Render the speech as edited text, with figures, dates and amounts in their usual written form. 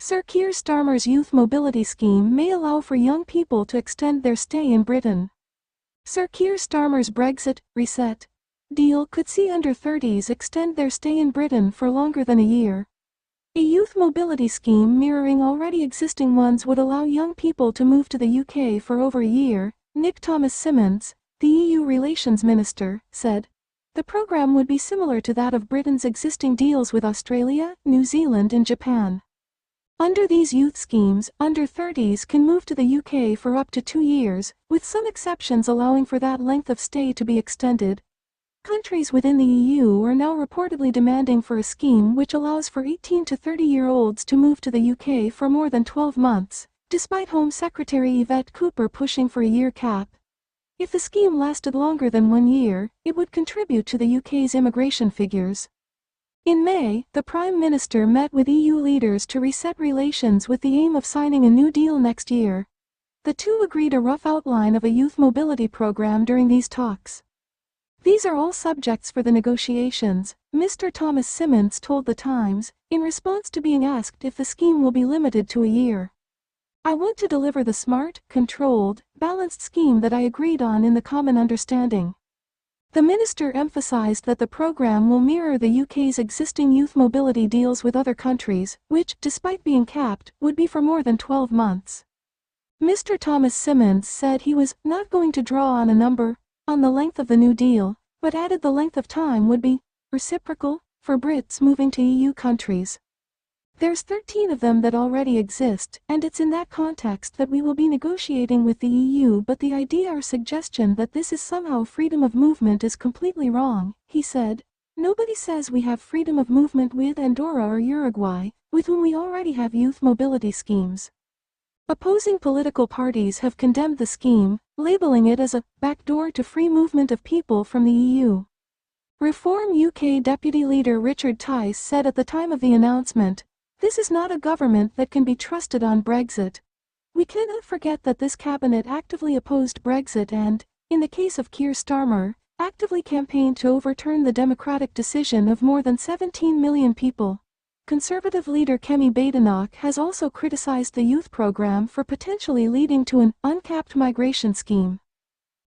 Sir Keir Starmer's youth mobility scheme may allow for young people to extend their stay in Britain. Sir Keir Starmer's Brexit reset deal could see under-30s extend their stay in Britain for longer than a year. A youth mobility scheme mirroring already existing ones would allow young people to move to the UK for over a year, Nick Thomas-Symonds, the EU Relations Minister, said. The program would be similar to that of Britain's existing deals with Australia, New Zealand and Japan. Under these youth schemes, under-30s can move to the UK for up to 2 years, with some exceptions allowing for that length of stay to be extended. Countries within the EU are now reportedly demanding for a scheme which allows for 18 to 30-year-olds to move to the UK for more than 12 months, despite Home Secretary Yvette Cooper pushing for a year cap. If the scheme lasted longer than 1 year, it would contribute to the UK's immigration figures. In May, the Prime Minister met with EU leaders to reset relations with the aim of signing a new deal next year. The two agreed a rough outline of a youth mobility program during these talks. These are all subjects for the negotiations, Mr. Thomas-Symonds told The Times, in response to being asked if the scheme will be limited to a year. I want to deliver the smart, controlled, balanced scheme that I agreed on in the common understanding. The minister emphasized that the program will mirror the UK's existing youth mobility deals with other countries, which, despite being capped, would be for more than 12 months. Mr. Thomas-Symonds said he was not going to draw on a number on the length of the new deal, but added the length of time would be reciprocal for Brits moving to EU countries. There's 13 of them that already exist, and it's in that context that we will be negotiating with the EU, but the idea or suggestion that this is somehow freedom of movement is completely wrong, he said. Nobody says we have freedom of movement with Andorra or Uruguay, with whom we already have youth mobility schemes. Opposing political parties have condemned the scheme, labeling it as a backdoor to free movement of people from the EU. Reform UK Deputy Leader Richard Tice said at the time of the announcement, "This is not a government that can be trusted on Brexit. We cannot forget that this cabinet actively opposed Brexit and, in the case of Keir Starmer, actively campaigned to overturn the democratic decision of more than 17 million people." Conservative leader Kemi Badenoch has also criticized the youth program for potentially leading to an uncapped migration scheme.